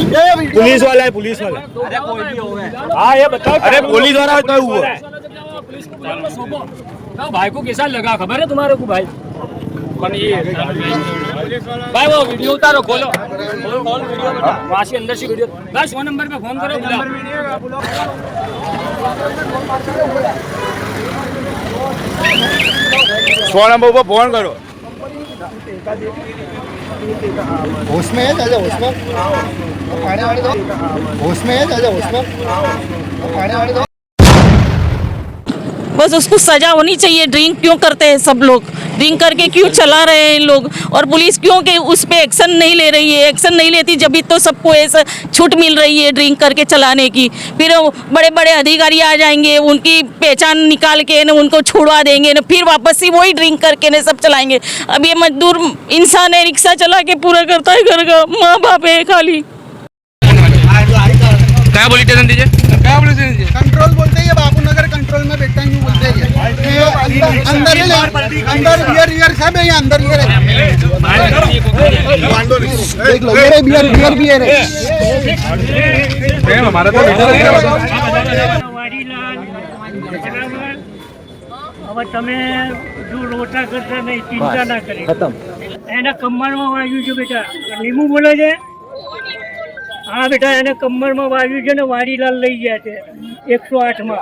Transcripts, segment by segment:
Police वाला है, police वाला। अरे कोई भी हो गया। हाँ ये बताओ, अरे पुलिस वाला तो हुआ भाई को कैसा लगा खबर है तुम्हारे को भाई? भाई वो वीडियो उतारो, खोलो वीडियो, वहाँ से अंदर से वीडियो। भाई 100 नंबर पे फोन करो, बुलाओ। 100 नंबर पर फोन करो। होश में है दादा, होश में पानी वाले दो, होश में है दादा, होश में पानी वाले दो। बस उसको सजा होनी चाहिए। ड्रिंक क्यों करते हैं सब लोग? ड्रिंक करके क्यों चला रहे हैं लोग? और पुलिस क्यों के उस पे एक्शन नहीं ले रही है? एक्शन नहीं लेती जब भी तो सबको ऐसा छूट मिल रही है ड्रिंक करके चलाने की। फिर बड़े बड़े अधिकारी आ जाएंगे, उनकी पहचान निकाल के न उनको छुड़वा देंगे न, फिर वापस ही वही ड्रिंक करके न सब चलाएंगे। अब ये मजदूर इंसान है, रिक्शा चला के पूरा करता है घर का, माँ बाप है खाली। क्या बोली टेंशन दीजिए, क्या बोली दीजिए? कंट्रोल बोलते हैं, बाबू नगर कंट्रोल में बैठा ही बोलते हैं। अंदर बियर सब है, ये अंदर ये देख लो, ये बियर है। हमारा तो હવે તમે જો રોટા કરતા નહીં, ચિંતા ના કરી, એના કમરમાં વાગ્યું છે બેટા, લીંબુ બોલે છે। હા બેટા, એને કમરમાં વાગ્યું છે ને વાડીલાલ લઈ ગયા છે 108 માં।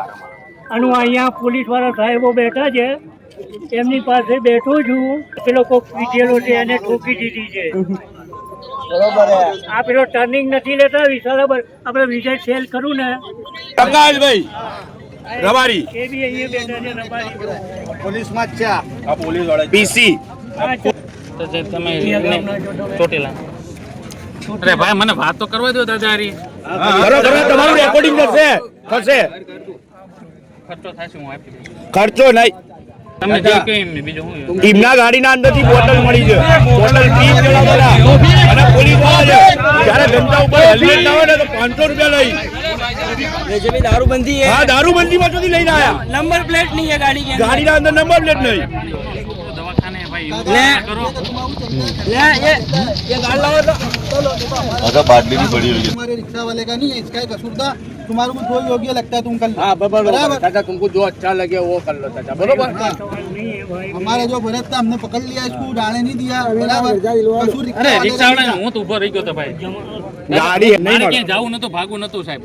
અને હું અહીંયા પોલીસવાળા સાહેબો બેઠા છે, એમની પાસે બેઠો છું। પેલો કોક પીધેલો છે, એને ઠોકી દીધી છે। આ પેલો ટર્નિંગ નથી લેતા વિશાલા, આપણે વિજય સેલ કરું ને પ્રકાશભાઈ રબારી એ બી અહીંયા બેઠા છે રબારી પોલીસ માં છે। આ પોલીસ વાળા પીસી તો જે તમે ચોટેલા। અરે ભાઈ મને વાત તો કરવા દો દાદા। કરો તમારું રેકોર્ડિંગ થશે ખર્ચો થશે, હું આપી દઈશ। ખર્ચો નહીં, તમે જે કે બીજું હું ટીમના ગાડીના અંદરથી બોટલ મળી છે, બોટલ 30 જણા બધા અને પોલીસ વાળા છે। જ્યારે જનતા ઉપર હેલ્મેટ ના હોય ને તો 500 રૂપિયા લઈ दारूबंदी है। हाँ दारूबंदी में चोरी लेना आया, नंबर प्लेट नहीं है गाड़ी के, गाड़ी का अंदर नंबर प्लेट नहीं। दवाखाने है भाई, करो ले ये गाड़ लाओ तो अगर बाटली भी बड़ी हुई है। तुम्हारे रिक्शा वाले का नहीं है, इसका कसूर था। तुम्हारे को जो योग्य लगता है तुम कर लो। हाँ बराबर चाचा, तुमको जो अच्छा लगे वो कर लो चाचा, बराबर। नहीं है भाई। हमारा जो भरत था हमने पकड़ लिया, इसको डालने नहीं दिया, बराबर। कसूर अरे वाले रिक्शा का वाला नहीं હું તો ઉભો રહી ગયો તો ભાઈ। ગાડી નહીં મારે મળે, ક્યાં જાવું નતું, ભાગવું નતું સાહેબ।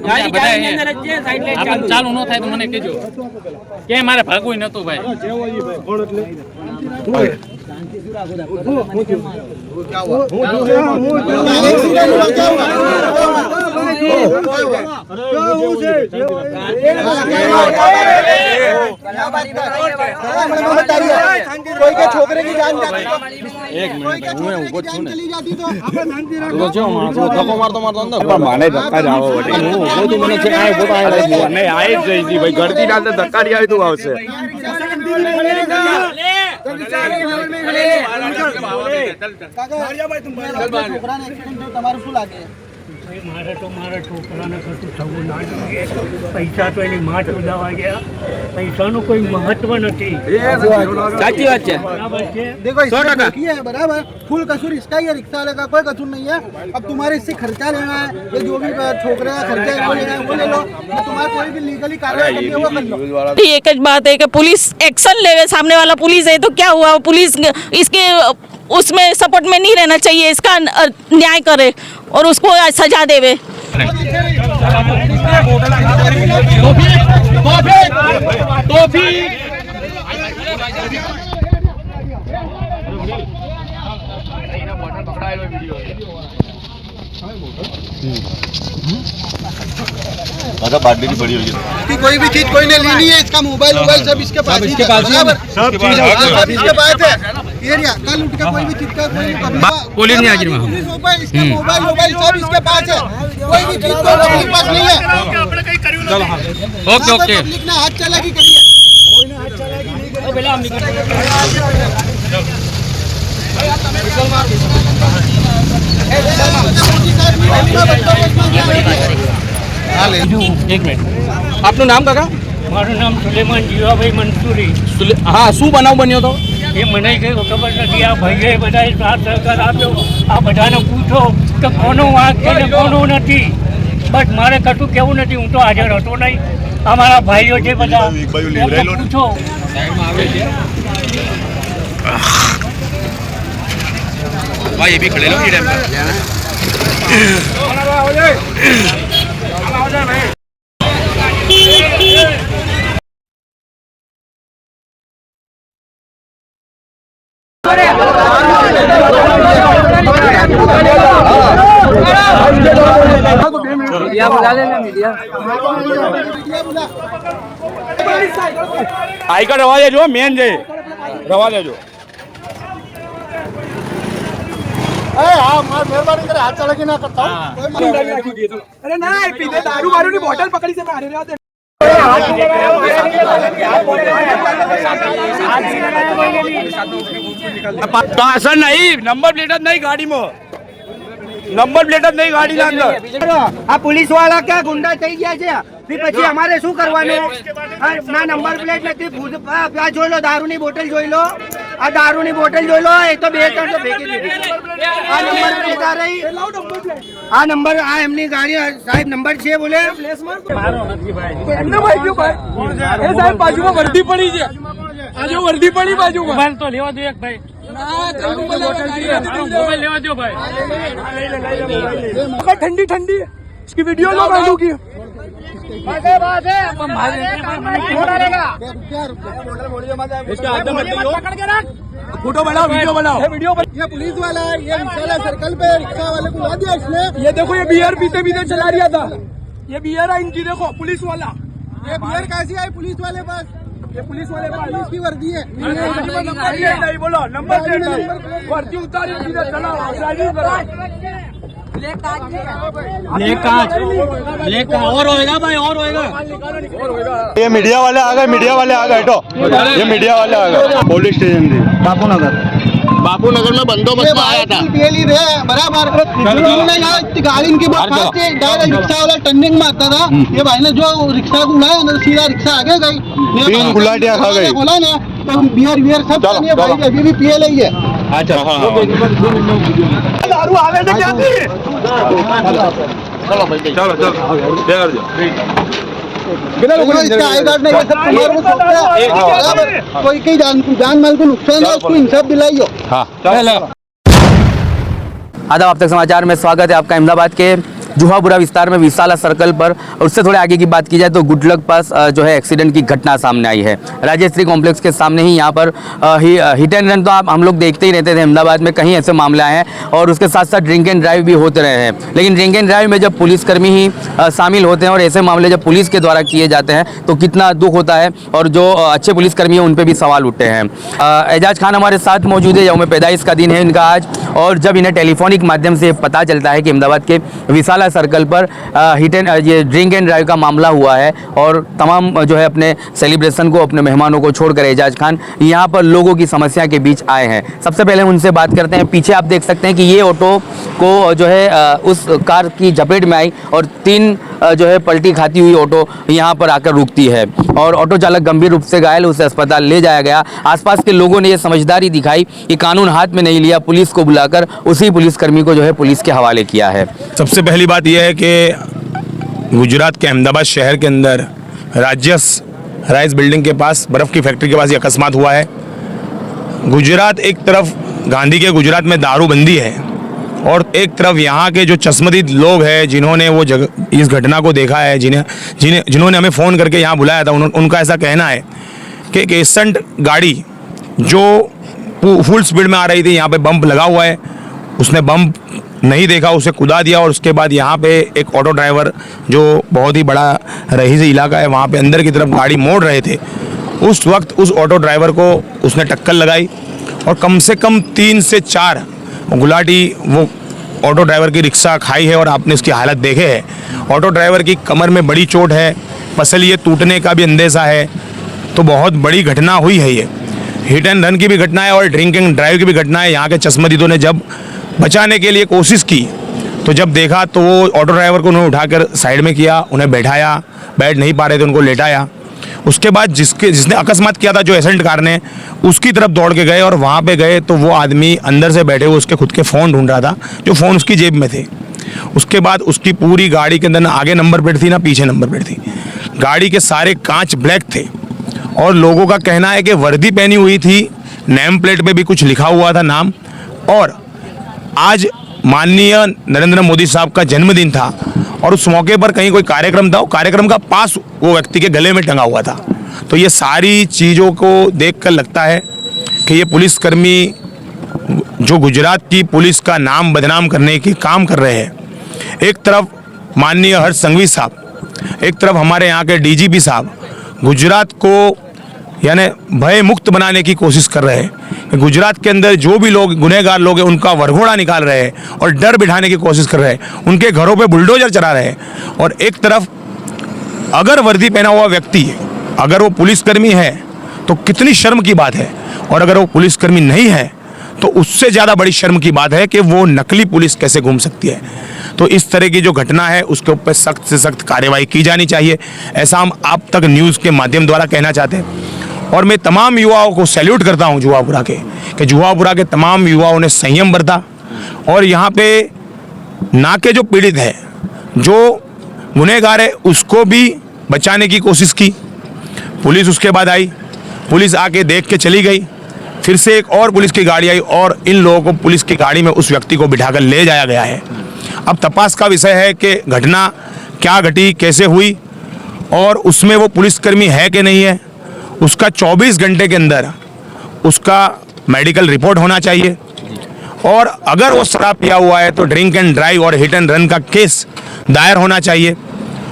આપણે ચાલુ ન થાય તો મને કહેજો કે મારે ભાગવું નતું ભાઈ। कोई के छोकरे की जान जाती तो, एक मिनट હું ઊભો છું ને चली जाती तो આપણે शांति તો જો માણસો ધક્કો મારતો અંદર પણ માને ધક્કા જ આવો વટે હું ઊભો છું, મને છે આ ઊભો તો આ નહીં આઈ જ જઈ છી ભાઈ, ગળતી ના તો ધક્કા ડી આવી તું આવશે। છોકરાને એક્સિડન્ટ થયો, તમારું શું લાગે? ભાઈ મારે તો મારા છોકરાને કશું થવું ના જોઈએ। પૈસા તો એની માં ઉડાવવા ગયા, પૈસાનું કોઈ મહત્વ નથી। સાચી વાત છે। બરાબર છે। देखो इसमें ठोकी है, बराबर। फुल कसूर इसका ही है, रिक्शा वाले का कोई कसूर नहीं है। अब तुम्हारे इससे खर्चा लेना है, ये जो भी छोकरे का खर्चा है वो लेना है वो ले लो, या तुम्हारे कोई भी लीगली कार्रवाई करनी है वो कर लो। एक ही बात है कि पुलिस एक्शन लेवे, सामने वाला पुलिस है तो क्या हुआ, पुलिस इसके उसमें सपोर्ट में नहीं रहना चाहिए, इसका न्याय करे और उसको सजा देवे। अगर बाटली भी बड़ी हुई है कि कोई भी चीज कोई ने लेनी है, इसका मोबाइल सब इसके पास ही है, बराबर। सब इसके पास है। एरिया कल उठ के कोई भी चीज का कोई पुलिस नहीं हाजिर में, इसका मोबाइल सब इसके पास है, कोई भी चीज को अपने पास नहीं है। ओके ओके पब्लिक ने हाथ चलाकी करी है। એક મિનિટ, આપનું નામ કાકા? મારું નામ સુલેમાન જીવાભાઈ મંસૂરી। હા, શું બનાવ બન્યો હતો? એ મને કંઈ ખબર નથી. આ ભાઈએ બધાએ સાથ સહકાર આપ્યો. આ બધાને પૂછો કે કોનો વાંક છે ને કોનો નથી. બસ મારે કશું કહેવું નથી. હું તો હાજર હતો નહીં. અમારા ભાઈઓ છે બધા, એમને પૂછો. भाई ये भी खड़े लो ये टाइम आई का रवा जो मेन जे रवा जो हाँ मेहरबानी करे हाथ चला के ना करता हूँ। अरे ना पीते दारू वारू की बोतल पकड़ी से मारे रहे सर नहीं नंबर प्लेट नहीं गाड़ी में नंबर प्लेट नहीं गाड़ी ના અંદર આ પોલીસ વાળા ક્યાં ગુંડા થઈ ગયા છે પછી અમારે શું કરવાનું ના નંબર પ્લેટ નથી આ જોઈ લો દારૂની બોટલ જોઈ લો આ દારૂની બોટલ જોઈ લો એ તો બે ત્રણ તો ફેંકી દીધી આ નંબર પ્લેટ આ રહી આ નંબર આ એમની ગાડી સાહેબ નંબર છે બોલે એ સાહેબ બાજુમાં વર્દી પડી છે આ જો વર્દી પડી બાજુમાં મોબાઈલ તો લેવા દો એક ભાઈ. મોબાઈલ લેવા દો ભાઈ. ठंडी ठंडी इसकी वीडियो लो बालू की फोटो बनाओ वीडियो बनाओ ये पुलिस वाला है ये रिक्शा सर्कल पे रिक्शा वाले को ला दिया इसने ये देखो ये बियर पीते पीते चला रहा था ये बियर है इनकी देखो पुलिस वाला ये बियर कैसी आई पुलिस वाले पास ये पुलिस वाले पुलिस की वर्दी है नहीं बोलो नंबर प्लेट वर्दी उतारी सीधा चला और होएगा भाई और होएगा ये मीडिया वाले आ गए हटो ये मीडिया वाले आ गए पुलिस स्टेशन थी बापूनगर में बंदोबस्त में आया था बराबर गाड़ी इनकी बहुत फास्ट है डायरेक्ट रिक्शा वाला टर्निंग मारता था ये भाई ने जो रिक्शा को उड़ाया ना सीधा रिक्शा आगे गई तीन गुलाटियां खा गई बोला ना तो बियर सब भाई अभी भी पिए नहीं है अच्छा दारू आवे से क्या थी चलो इसका आई कार्ड नहीं सब तुम्हारे को सोचता है कोई की जान माल को नुकसान है उसको इंसाफ दिलाइयो। आदाब, आप तक समाचार में स्वागत है आपका। अहमदाबाद के जुहापुरा विस्तार में विशाला सर्कल पर और उससे थोड़े आगे की बात की जाए तो गुडलक पास जो है एक्सीडेंट की घटना सामने आई है। राजश्री कॉम्प्लेक्स के सामने ही यहाँ पर हिट एंड रन तो हम लोग देखते ही रहते थे अहमदाबाद में, कहीं ऐसे मामले आए हैं और उसके साथ साथ ड्रिंक एंड ड्राइव भी होते रहे हैं। लेकिन ड्रिंक एंड ड्राइव में जब पुलिसकर्मी ही शामिल होते हैं और ऐसे मामले जब पुलिस के द्वारा किए जाते हैं तो कितना दुख होता है और जो अच्छे पुलिसकर्मी हैं उन पर भी सवाल उठते हैं। एजाज खान हमारे साथ मौजूद है, यौम पैदाइश का दिन है इनका आज, और जब इन्हें टेलीफोनिक माध्यम से पता चलता है कि अहमदाबाद के विशाला सर्कल पर ये ड्रिंक एंड ड्राइव का मामला हुआ है और तमाम जो है अपने सेलिब्रेशन को, अपने मेहमानों को छोड़कर एजाज खान यहाँ पर लोगों की समस्या के बीच आए हैं। सबसे पहले उनसे बात करते हैं। पीछे आप देख सकते हैं कि ये ऑटो को जो है उस कार की चपेट में आई और 3 जो है पलटी खाती हुई ऑटो यहाँ पर आकर रुकती है और ऑटो चालक गंभीर रूप से घायल, उसे अस्पताल ले जाया गया। आसपास के लोगों ने ये समझदारी दिखाई कि कानून हाथ में नहीं लिया, पुलिस को बुलाकर उसी पुलिसकर्मी को जो है पुलिस के हवाले किया है। सबसे पहली बात यह है कि गुजरात के अहमदाबाद शहर के अंदर राजस राइस बिल्डिंग के पास, बर्फ़ की फैक्ट्री के पास ये अकस्मात हुआ है। गुजरात एक तरफ गांधी के गुजरात में दारूबंदी है और एक तरफ यहाँ के जो चश्मदीद लोग हैं जिन्होंने वो इस घटना को देखा है, जिन्होंने हमें फ़ोन करके यहाँ बुलाया था, उनका ऐसा कहना है कि एक एसेंट गाड़ी जो फुल स्पीड में आ रही थी, यहाँ पे बम्प लगा हुआ है, उसने बम्प नहीं देखा, उसे कुदा दिया और उसके बाद यहाँ पे एक ऑटो ड्राइवर जो बहुत ही बड़ा रईसी इलाका है वहाँ पे अंदर की तरफ गाड़ी मोड़ रहे थे, उस वक्त उस ऑटो ड्राइवर को उसने टक्कर लगाई और कम से कम 3 से 4 गुलाटी वो ऑटो ड्राइवर की रिक्शा खाई है और आपने उसकी हालत देखे है। ऑटो ड्राइवर की कमर में बड़ी चोट है, पसलिए टूटने का भी अंदेशा है, तो बहुत बड़ी घटना हुई है। ये हिट एंड रन की भी घटना है और ड्रिंक एंड ड्राइव की भी घटना है। यहाँ के चश्मदीदों ने जब बचाने के लिए कोशिश की तो जब देखा तो वो ऑटो ड्राइवर को उन्होंने उठाकर साइड में किया, उन्हें बैठाया, बैठ नहीं पा रहे थे उनको लेटाया, उसके बाद जिसने अकस्मात किया था, जो एसेंट कार ने, उसकी तरफ दौड़ के गए और वहाँ पे गए तो वो आदमी अंदर से बैठे हुए उसके खुद के फ़ोन ढूंढ रहा था, जो फ़ोन उसकी जेब में थे। उसके बाद उसकी पूरी गाड़ी के अंदर ना आगे नंबर प्लेट थी ना पीछे नंबर प्लेट थी, गाड़ी के सारे कांच ब्लैक थे और लोगों का कहना है कि वर्दी पहनी हुई थी, नेम प्लेट पे भी कुछ लिखा हुआ था नाम। और आज माननीय नरेंद्र मोदी साहब का जन्मदिन था और उस मौके पर कहीं कोई कार्यक्रम था, कार्यक्रम का पास वो व्यक्ति के गले में टंगा हुआ था। तो ये सारी चीज़ों को देखकर लगता है कि ये पुलिसकर्मी जो गुजरात की पुलिस का नाम बदनाम करने की काम कर रहे हैं, एक तरफ माननीय हर्ष संघवी साहब, एक तरफ हमारे यहाँ के डीजीपी साहब गुजरात को यानी भय मुक्त बनाने की कोशिश कर रहे हैं। गुजरात के अंदर जो भी लोग गुनहगार लोग हैं उनका वरघोड़ा निकाल रहे हैं और डर बिठाने की कोशिश कर रहे हैं, उनके घरों पे बुलडोजर चला रहे हैं। और एक तरफ अगर वर्दी पहना हुआ व्यक्ति अगर वो पुलिसकर्मी है तो कितनी शर्म की बात है, और अगर वो पुलिसकर्मी नहीं है तो उससे ज़्यादा बड़ी शर्म की बात है कि वो नकली पुलिस कैसे घूम सकती है। तो इस तरह की जो घटना है उसके ऊपर सख्त से सख्त कार्रवाई की जानी चाहिए, ऐसा हम आप तक न्यूज़ के माध्यम द्वारा कहना चाहते हैं। और मैं तमाम युवाओं को सैल्यूट करता हूं जुहापुरा के, कि जुहापुरा के तमाम युवाओं ने संयम बरता और यहाँ पे ना के जो पीड़ित है, जो गुनहगार है, उसको भी बचाने की कोशिश की। पुलिस उसके बाद आई, पुलिस आके देख के चली गई, फिर से एक और पुलिस की गाड़ी आई और इन लोगों को पुलिस की गाड़ी में उस व्यक्ति को बिठाकर ले जाया गया है। अब तपास का विषय है कि घटना क्या घटी, कैसे हुई और उसमें वो पुलिसकर्मी है कि नहीं है। उसका 24 घंटे के अंदर उसका मेडिकल रिपोर्ट होना चाहिए और अगर वो शराब पिया हुआ है तो ड्रिंक एंड ड्राइव और हिट एंड रन का केस दायर होना चाहिए।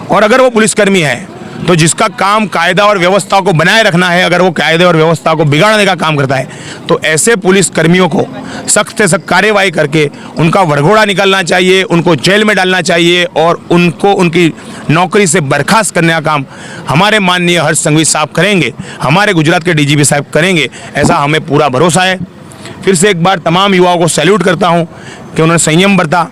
और अगर वो पुलिसकर्मी है तो जिसका काम कायदा और व्यवस्था को बनाए रखना है, अगर वो कायदे और व्यवस्था को बिगाड़ने का काम करता है तो ऐसे पुलिसकर्मियों को सख्त से सख्त कार्रवाई करके उनका वरघोड़ा निकालना चाहिए, उनको जेल में डालना चाहिए और उनको उनकी नौकरी से बर्खास्त करने का काम हमारे माननीय हर्ष संघवी साहब करेंगे, हमारे गुजरात के डीजीपी साहब करेंगे, ऐसा हमें पूरा भरोसा है। फिर से एक बार तमाम युवाओं को सैल्यूट करता हूँ कि उन्होंने संयम बरता।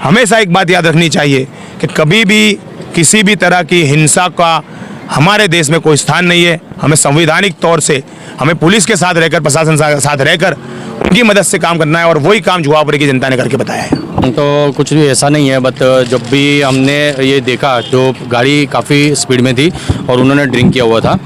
हमेशा एक बात याद रखनी चाहिए कि कभी भी किसी भी तरह की हिंसा का हमारे देश में कोई स्थान नहीं है। हमें संवैधानिक तौर से हमें पुलिस के साथ रहकर, प्रशासन के साथ रहकर उनकी मदद से काम करना है और वही काम जुहापुरी की जनता ने करके बताया है। तो कुछ भी ऐसा नहीं है, बट जब भी हमने ये देखा तो गाड़ी काफ़ी स्पीड में थी और उन्होंने ड्रिंक किया हुआ था।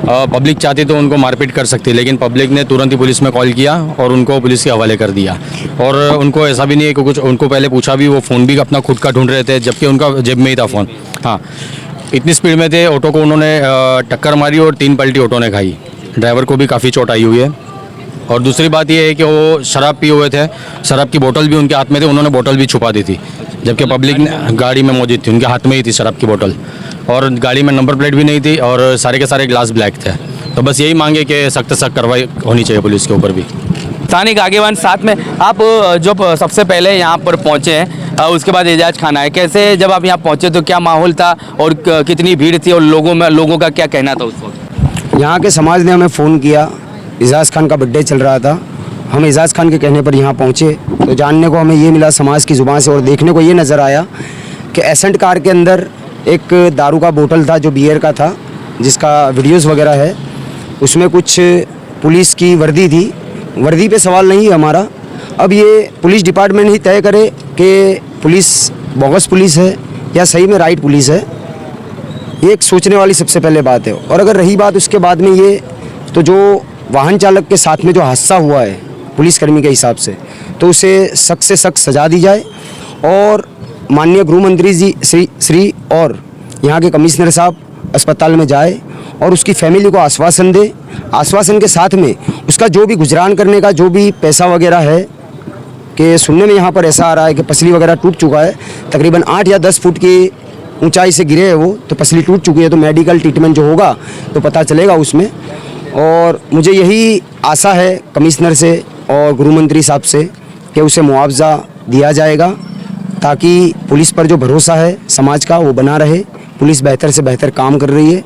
पब्लिक चाहती तो उनको मारपीट कर सकती, लेकिन पब्लिक ने तुरंत ही पुलिस में कॉल किया और उनको पुलिस के हवाले कर दिया। और उनको ऐसा भी नहीं है कि कुछ, उनको पहले पूछा भी, वो फ़ोन भी अपना खुद का ढूंढ रहे थे जबकि उनका जेब में ही था फ़ोन। हाँ, इतनी स्पीड में थे, ऑटो को उन्होंने टक्कर मारी और 3 पलटी ऑटो ने खाई। ड्राइवर को भी काफ़ी चोट आई हुई है। और दूसरी बात ये है कि वो शराब पिए हुए थे, शराब की बोतल भी उनके हाथ में थी, उन्होंने बोतल भी छुपा दी थी जबकि पब्लिक ने गाड़ी में मौजूद थी, उनके हाथ में ही थी शराब की बोतल और गाड़ी में नंबर प्लेट भी नहीं थी और सारे के सारे ग्लास ब्लैक थे। तो बस यही मांगे कि सख्त सख्त कार्रवाई होनी चाहिए पुलिस के ऊपर भी। स्थानिक आगेवान साथ में आप जो सबसे पहले यहाँ पर पहुँचे हैं, उसके बाद एजाज खाना है, कैसे जब आप यहाँ पहुँचे तो क्या माहौल था और कितनी भीड़ थी और लोगों का क्या कहना था उस वक्त? यहाँ के समाज ने हमें फ़ोन किया, एजाज खान का बर्थडे चल रहा था, हम एजाज खान के कहने पर यहाँ पहुँचे तो जानने को हमें ये मिला समाज की ज़ुबान से और देखने को ये नज़र आया कि एसेंट कार के अंदर एक दारू का बोतल था जो बियर का था, जिसका वीडियोस वगैरह है। उसमें कुछ पुलिस की वर्दी थी, वर्दी पे सवाल नहीं है हमारा। अब ये पुलिस डिपार्टमेंट ही तय करे कि पुलिस बोगस पुलिस है या सही में राइट पुलिस है, ये एक सोचने वाली सबसे पहले बात है। और अगर रही बात उसके बाद में ये, तो जो वाहन चालक के साथ में जो हादसा हुआ है पुलिसकर्मी के हिसाब से, तो उसे सख्त से सख्त सजा दी जाए और माननीय गृह मंत्री जी श्री और यहाँ के कमिश्नर साहब अस्पताल में जाए और उसकी फैमिली को आश्वासन दे। आश्वासन के साथ में उसका जो भी गुजरान करने का जो भी पैसा वगैरह है, कि सुनने में यहाँ पर ऐसा आ रहा है कि पसली वगैरह टूट चुका है, तकरीबन 8 या 10 फुट की ऊंचाई से गिरे है वो, तो पसली टूट चुकी है, तो मेडिकल ट्रीटमेंट जो होगा तो पता चलेगा उसमें। और मुझे यही आशा है कमिश्नर से और गृह मंत्री साहब से कि उसे मुआवजा दिया जाएगा ताकि पुलिस पर जो भरोसा है समाज का वो बना रहे। पुलिस बेहतर से बेहतर काम कर रही है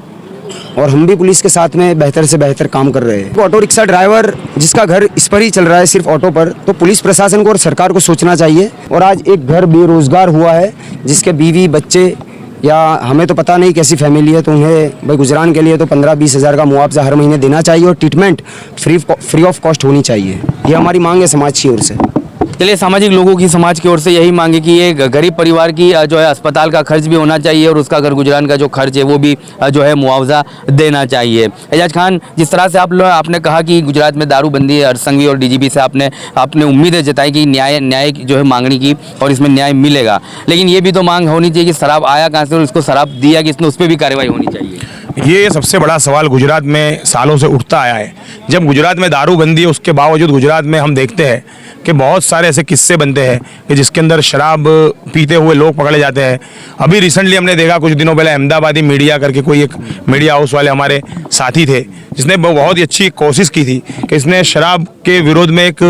और हम भी पुलिस के साथ में बेहतर से बेहतर काम कर रहे हैं। ऑटो रिक्शा ड्राइवर जिसका घर इस पर ही चल रहा है, सिर्फ ऑटो पर, तो पुलिस प्रशासन को और सरकार को सोचना चाहिए। और आज एक घर बेरोजगार हुआ है जिसके बीवी बच्चे या हमें तो पता नहीं कैसी फैमिली है, तो उन्हें भाई गुजरान के लिए तो 15-20 हज़ार का मुआवजा हर महीने देना चाहिए और ट्रीटमेंट फ्री ऑफ कॉस्ट होनी चाहिए। ये हमारी मांग है समाज की ओर से। चलिए, सामाजिक लोगों की समाज की ओर से यही मांगे कि ये गरीब परिवार की जो है अस्पताल का खर्च भी होना चाहिए और उसका घर गुजरान का जो खर्च है वो भी जो है मुआवजा देना चाहिए। एजाज खान, जिस तरह से आपने कहा कि गुजरात में दारूबंदी है, हरसंघवी और डीजीपी से आपने उम्मीदें जताई कि न्याय जो है मांगने की और इसमें न्याय मिलेगा, लेकिन ये भी तो मांग होनी चाहिए कि शराब आया कहाँ से और उसको शराब दिया किसने, उस पर भी कार्रवाई होनी चाहिए। ये सबसे बड़ा सवाल गुजरात में सालों से उठता आया है। जब गुजरात में दारूबंदी है उसके बावजूद गुजरात में हम देखते हैं कि बहुत सारे ऐसे किस्से बनते हैं कि जिसके अंदर शराब पीते हुए लोग पकड़े जाते हैं। अभी रिसेंटली हमने देखा कुछ दिनों पहले अहमदाबादी मीडिया करके कोई एक मीडिया हाउस वाले हमारे साथी थे जिसने बहुत ही अच्छी कोशिश की थी कि इसने शराब के विरोध में एक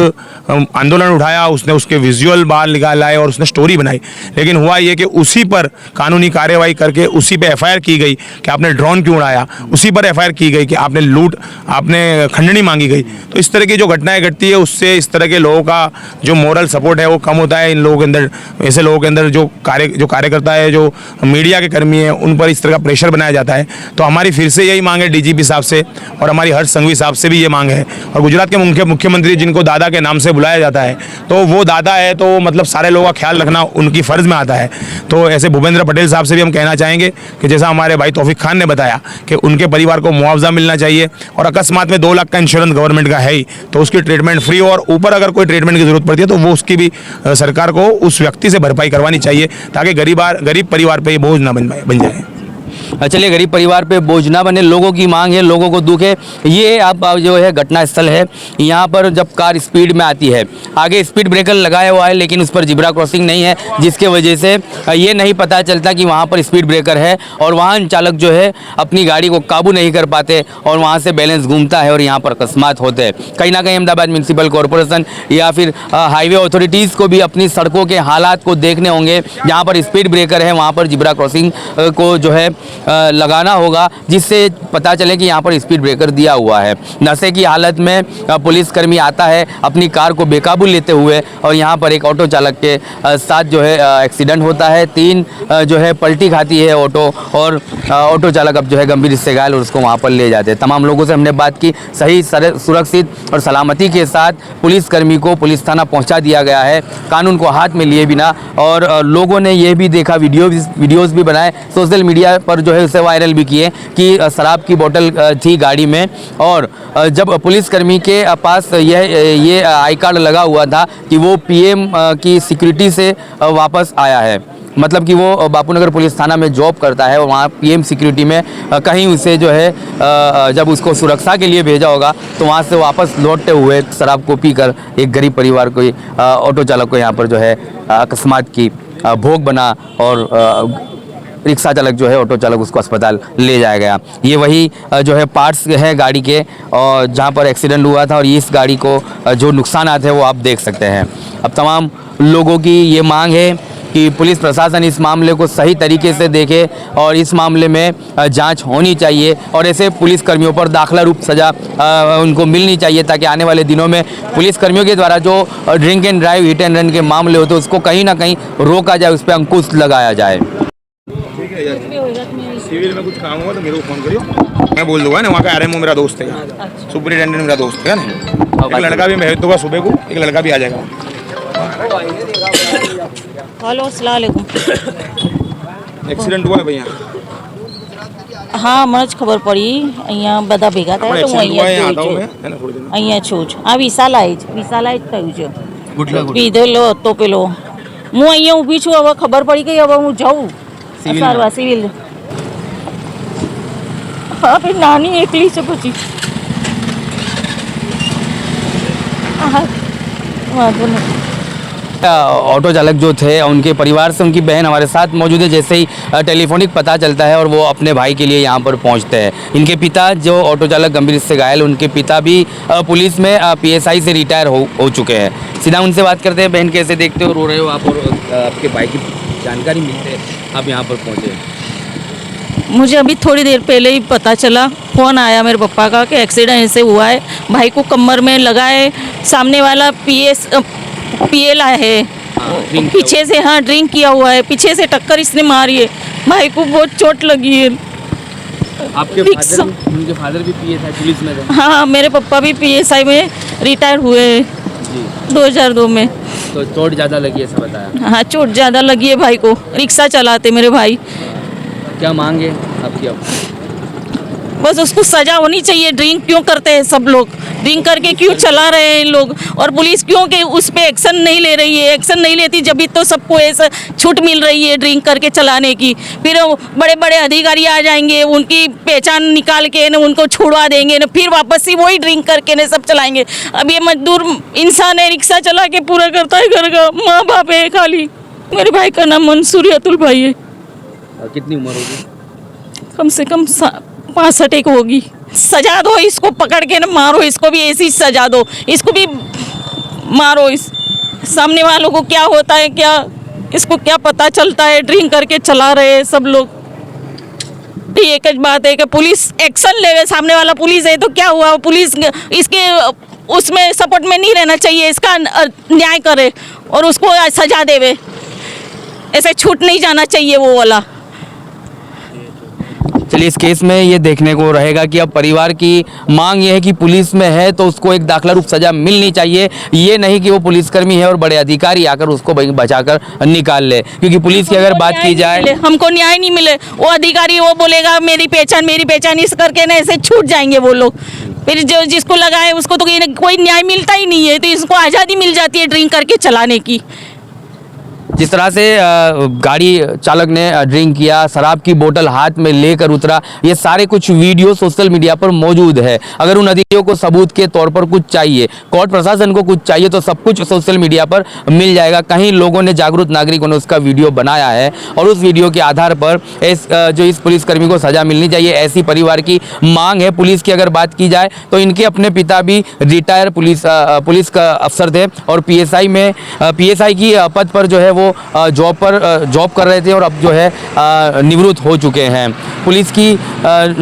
आंदोलन उठाया, उसने उसके विजुअल बाहर निकाले और उसने स्टोरी बनाई। लेकिन हुआ ये कि उसी पर कानूनी कार्यवाही करके उसी पे एफआईआर की गई कि आपने ड्रोन क्यों उड़ाया, उसी पर एफआईआर की गई कि आपने खंडनी मांगी गई। तो इस तरह की जो घटनाएं घटती है उससे इस तरह के लोगों का जो मोरल सपोर्ट है वो कम होता है। इन लोगों के अंदर, ऐसे लोगों के अंदर जो कार्यकर्ता है, जो मीडिया के कर्मी हैं, उन पर इस तरह का प्रेशर बनाया जाता है। तो हमारी फिर से यही मांग है डीजीपी साहब से और हमारी हरसंघवी साहब से भी ये मांग है। और गुजरात के मुख्यमंत्री जिनको दादा के नाम से बुलाया जाता है, तो वो दादा है तो मतलब सारे लोगों का ख्याल रखना उनकी फ़र्ज़ में आता है। तो ऐसे भूपेंद्र पटेल साहब से भी हम कहना चाहेंगे कि जैसा हमारे भाई तौफीक खान ने बताया कि उनके परिवार को मुआवजा मिलना चाहिए और अकस्मात में 2 लाख का इंश्योरेंस गवर्नमेंट का है ही, तो उसकी ट्रीटमेंट फ्री हो और ऊपर अगर कोई ट्रीटमेंट की ज़रूरत पड़ती है तो वो उसकी भी सरकार को उस व्यक्ति से भरपाई करवानी चाहिए ताकि गरीब परिवार पर ये बोझ ना बन जाए। चलिए, गरीब परिवार पे बोझ ना बने, लोगों की मांग है, लोगों को दुख है। ये आप जो है घटना स्थल है, यहाँ पर जब कार स्पीड में आती है, आगे स्पीड ब्रेकर लगाया हुआ है लेकिन उस पर जिब्रा क्रॉसिंग नहीं है, जिसके वजह से ये नहीं पता चलता कि वहाँ पर स्पीड ब्रेकर है और वाहन चालक जो है अपनी गाड़ी को काबू नहीं कर पाते और वहाँ से बैलेंस घूमता है और यहाँ पर अकस्मात होते हैं। कहीं ना कहीं अहमदाबाद म्यूनसिपल कॉरपोरेशन या फिर हाईवे अथॉरिटीज़ को भी अपनी सड़कों के हालात को देखने होंगे। जहाँ पर स्पीड ब्रेकर है वहाँ पर जिब्रा क्रॉसिंग को जो है लगाना होगा, जिससे पता चले कि यहाँ पर स्पीड ब्रेकर दिया हुआ है। नशे की हालत में पुलिसकर्मी आता है अपनी कार को बेकाबू लेते हुए और यहाँ पर एक ऑटो चालक के साथ जो है एक्सीडेंट होता है। 3 जो है पलटी खाती है ऑटो और ऑटो चालक अब जो है गंभीर से घायल और उसको वहाँ पर ले जाते हैं। तमाम लोगों से हमने बात की, सही सुरक्षित और सलामती के साथ पुलिसकर्मी को पुलिस थाना पहुँचा दिया गया है, कानून को हाथ में लिए बिना। और लोगों ने ये भी देखा, वीडियोज़ भी बनाए, सोशल मीडिया पर जो है उसे वायरल भी किए कि शराब की बोतल थी गाड़ी में और जब पुलिसकर्मी के पास ये आई कार्ड लगा हुआ था कि वो पीएम की सिक्योरिटी से वापस आया है, मतलब कि वो बापूनगर पुलिस थाना में जॉब करता है और वहाँ पीएम सिक्योरिटी में कहीं उसे जो है जब उसको सुरक्षा के लिए भेजा होगा तो वहाँ से वापस लौटते हुए शराब को पीकर एक गरीब परिवार को ऑटो चालक को यहाँ पर जो है अकस्मात की भोग बना और रिक्शा चालक जो है ऑटो चालक उसको अस्पताल ले जाया गया। ये वही जो है पार्ट्स है गाड़ी के और जहाँ पर एक्सीडेंट हुआ था और इस गाड़ी को जो नुकसानात है वो आप देख सकते हैं। अब तमाम लोगों की ये मांग है कि पुलिस प्रशासन इस मामले को सही तरीके से देखे और इस मामले में जांच होनी चाहिए और ऐसे पुलिसकर्मियों पर दाखिला रूप सज़ा उनको मिलनी चाहिए ताकि आने वाले दिनों में पुलिसकर्मियों के द्वारा जो drink and drive, hit and run के मामले होते हैं उसको कहीं ना कहीं रोका जाए, उस पर अंकुश लगाया जाए। सिविल में कुछ काम होगा तो मेरे को फोन करियो, मैं बोल दूंगा ना। वहाँ का आरएमओ मेरा दोस्त है, सुपरिटेंडेंट मेरा दोस्त है ना। एक लड़का भी मैं दूंगा सुबह को, एक लड़का भी आ जाएगा। हेलो, अस्सलाम वालेकुम। एक्सीडेंट हुआ है भैया? હા મને જ ખબર પડી, અહીંયા બધા ભેગા થયા તો હું અહીંયા છું જ. આ વિશાલાએ જ થયું છે. પીધેલો હતો પેલો. હું અહીંયા ઊભી છું, હવે ખબર પડી ગઈ, હવે હું જાઉં સારવાર સિવિલ. હા ભાઈ નાની એકલી છે પછી. હા વાંધો નહીં। ऑटो चालक जो थे उनके परिवार से उनकी बहन हमारे साथ मौजूद है। जैसे ही टेलीफोनिक पता चलता है और वो अपने भाई के लिए यहाँ पर पहुँचते हैं। इनके पिता जो ऑटो चालक गंभीर से घायल, उनके पिता भी पुलिस में PSI से रिटायर हो चुके हैं। सीधा उनसे बात करते हैं। बहन कैसे देखते हो, रो रहे हो आप और आपके भाई की जानकारी मिलते आप यहाँ पर पहुँचे? मुझे अभी थोड़ी देर पहले ही पता चला, फ़ोन आया मेरे पापा का कि एक्सीडेंट ऐसे हुआ है, भाई को कमर में लगा है, सामने वाला PL है पीछे से, हाँ ड्रिंक किया हुआ है, पीछे से टक्कर इसने मारी है, भाई को बहुत चोट लगी है। आपके फादर, उनके फादर भी पीएसआई पुलिस में थे? हाँ, मेरे पापा भी पीएसआई में रिटायर हुए हैं 2002 में। तो चोट ज़्यादा लगी है, ऐसा बताया? हाँ, चोट ज़्यादा लगी है भाई को, रिक्शा चलाते मेरे भाई। क्या मांगे आपकी अब? बस उसको सजा होनी चाहिए। ड्रिंक क्यों करते हैं सब लोग, ड्रिंक करके क्यों चला रहे हैं लोग, और पुलिस क्यों के उस पे एक्शन नहीं ले रही है। एक्शन नहीं लेती जब भी तो सबको ऐसा छूट मिल रही है ड्रिंक करके चलाने की। फिर बड़े बड़े अधिकारी आ जाएंगे, उनकी पहचान निकाल के न उनको छुड़वा देंगे न, फिर वापस ही वही ड्रिंक करके न सब चलाएंगे। अब ये मजदूर इंसान है, रिक्शा चला के पूरा करता है घर का, माँ बाप है खाली। मेरे भाई का नाम मंसूर अतुल भाई है। कितनी उम्र होगी? कम से कम 65 एक होगी। सजा दो इसको, पकड़ के न मारो इसको भी, ऐसी सजा दो इसको भी, मारो इस सामने वालों को। क्या होता है, क्या इसको क्या पता चलता है, ड्रिंक करके चला रहे हैं सब लोग। तो एक ही बात है कि पुलिस एक्शन लेवे, सामने वाला पुलिस है तो क्या हुआ, पुलिस इसके उसमें सपोर्ट में नहीं रहना चाहिए, इसका न्याय करे और उसको सजा देवे, ऐसे छूट नहीं जाना चाहिए वो वाला। चलिए, इस केस में ये देखने को रहेगा कि अब परिवार की मांग ये है कि पुलिस में है तो उसको एक दाखिला रूप सजा मिलनी चाहिए, ये नहीं कि वो पुलिसकर्मी है और बड़े अधिकारी आकर उसको बचाकर निकाल ले। क्योंकि पुलिस की अगर बात की जाए, हमको न्याय नहीं मिले, वो अधिकारी वो बोलेगा मेरी पहचान इस करके ना ऐसे छूट जाएंगे वो लोग। फिर जो जिसको लगा है उसको तो कोई न्याय मिलता ही नहीं है, तो इसको आज़ादी मिल जाती है ड्रिंक करके चलाने की। जिस तरह से गाड़ी चालक ने ड्रिंक किया, शराब की बोतल हाथ में लेकर उतरा, ये सारे कुछ वीडियो सोशल मीडिया पर मौजूद है। अगर उन अधिकारियों को सबूत के तौर पर कुछ चाहिए, कोर्ट प्रशासन को कुछ चाहिए, तो सब कुछ सोशल मीडिया पर मिल जाएगा। कहीं लोगों ने, जागरूक नागरिकों ने उसका वीडियो बनाया है और उस वीडियो के आधार पर इस पुलिसकर्मी को सजा मिलनी चाहिए, ऐसी परिवार की मांग है। पुलिस की अगर बात की जाए तो इनके अपने पिता भी रिटायर पुलिस का अफसर थे और पीएसआई की पद पर जो है वो जॉब कर रहे थे और अब जो है निवृत्त हो चुके हैं। पुलिस की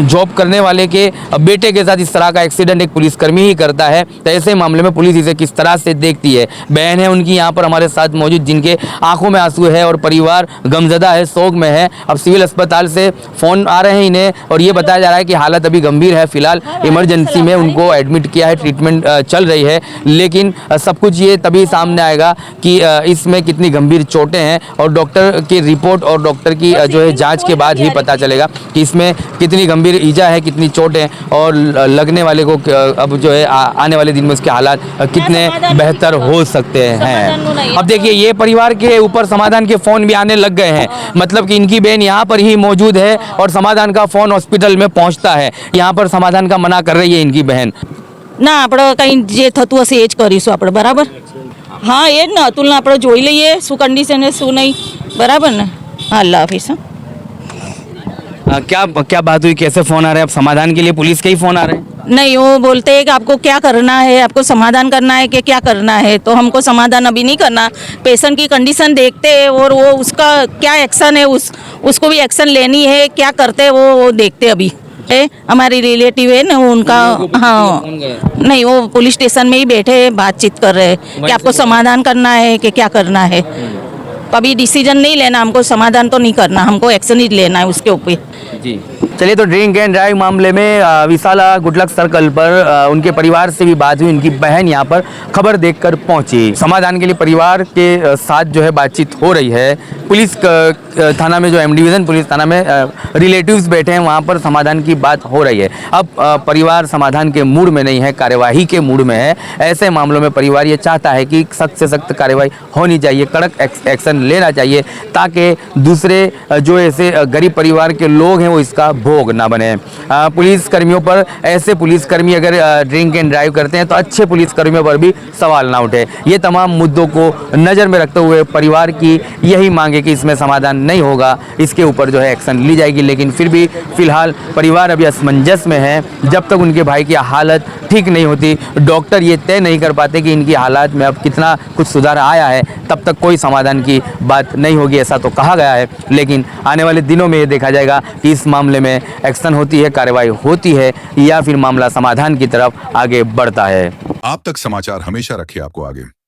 जॉब करने वाले के बेटे के साथ इस तरह का एक्सीडेंट एक पुलिसकर्मी ही करता है, तो ऐसे मामले में पुलिस इसे किस तरह से देखती है। बहन है उनकी यहाँ पर हमारे साथ मौजूद, जिनके आंखों में आंसू है और परिवार गमजदा है, शोक में है। अब सिविल अस्पताल से फ़ोन आ रहे हैं इन्हें और ये बताया जा रहा है कि हालत अभी गंभीर है, फिलहाल इमरजेंसी में उनको एडमिट किया है, ट्रीटमेंट चल रही है। लेकिन सब कुछ ये तभी सामने आएगा कि इसमें कितनी गंभीर चोटें हैं और डॉक्टर की रिपोर्ट और डॉक्टर की जो है जांच के बाद ही पता चलेगा कि इसमें कितनी गंभीर ईजा है, कितनी चोटें और लगने वाले को अब जो है आने वाले दिन में उसके हालात कितने बेहतर हो सकते हैं। अब देखिए, ये परिवार के ऊपर समाधान के फ़ोन भी आने लग गए हैं, मतलब कि इनकी बहन यहाँ पर ही मौजूद है और समाधान का फ़ोन हॉस्पिटल में पहुँचता है। यहाँ पर समाधान का मना कर रही है इनकी बहन। ના આપણે કંઈ જે થતું હશે એ જ કરીશું આપણે, બરાબર? હા, એ જ ને, અતુલને આપણે જોઈ લઈએ શું કન્ડિશન છે શું નહીં, બરાબર ને? હા, અલ્લાહ હાફિઝ। क्या बात हुई, कैसे फ़ोन आ रहे हैं? अब समाधान के लिए पुलिस के ही फ़ोन आ रहे हैं? नहीं, वो बोलते हैं कि आपको क्या करना है, आपको समाधान करना है कि क्या करना है, तो हमको समाधान अभी नहीं करना। पेशेंट की कंडीशन देखते हैं और वो उसका क्या एक्शन है, उसको भी एक्शन लेनी है, क्या करते हैं वो देखते अभी। हमारी रिलेटिव है ना उनका, हाँ नहीं, वो पुलिस स्टेशन में ही बैठे बातचीत कर रहे हैं कि आपको समाधान करना है कि क्या करना है। अभी डिसीजन नहीं लेना, हमको समाधान तो नहीं करना, हमको एक्शन ही लेना है उसके ऊपर। जी, चलिए, तो ड्रिंक एंड ड्राइव मामले में विशाला गुडलक सर्कल पर उनके परिवार से भी बात हुई। उनकी बहन यहाँ पर खबर देखकर पहुंची। समाधान के लिए परिवार के साथ जो है बातचीत हो रही है। पुलिस थाना में, जो एम डिवीज़न पुलिस थाना में रिलेटिव्स बैठे हैं, वहाँ पर समाधान की बात हो रही है। अब परिवार समाधान के मूड में नहीं है, कार्यवाही के मूड में है। ऐसे मामलों में परिवार ये चाहता है कि सख्त से सख्त कार्यवाही होनी चाहिए, कड़क एक्शन लेना चाहिए, ताकि दूसरे जो ऐसे गरीब परिवार के लोग हैं वो इसका भोग ना बने। पुलिस कर्मियों पर, ऐसे पुलिसकर्मी अगर ड्रिंक एंड ड्राइव करते हैं तो अच्छे पुलिसकर्मियों पर भी सवाल ना उठे। ये तमाम मुद्दों को नज़र में रखते हुए परिवार की यही मांग है कि इसमें समाधान नहीं होगा, इसके ऊपर जो है एक्शन ली जाएगी। लेकिन फिर भी फिलहाल परिवार अभी असमंजस में है। जब तक उनके भाई की हालत ठीक नहीं होती, डॉक्टर ये तय नहीं कर पाते कि इनकी हालात में अब कितना कुछ सुधार आया है, तब तक कोई समाधान की बात नहीं होगी, ऐसा तो कहा गया है। लेकिन आने वाले दिनों में ये देखा जाएगा कि इस मामले में एक्शन होती है, कार्रवाई होती है, या फिर मामला समाधान की तरफ आगे बढ़ता है। आप तक समाचार हमेशा रखे आपको आगे।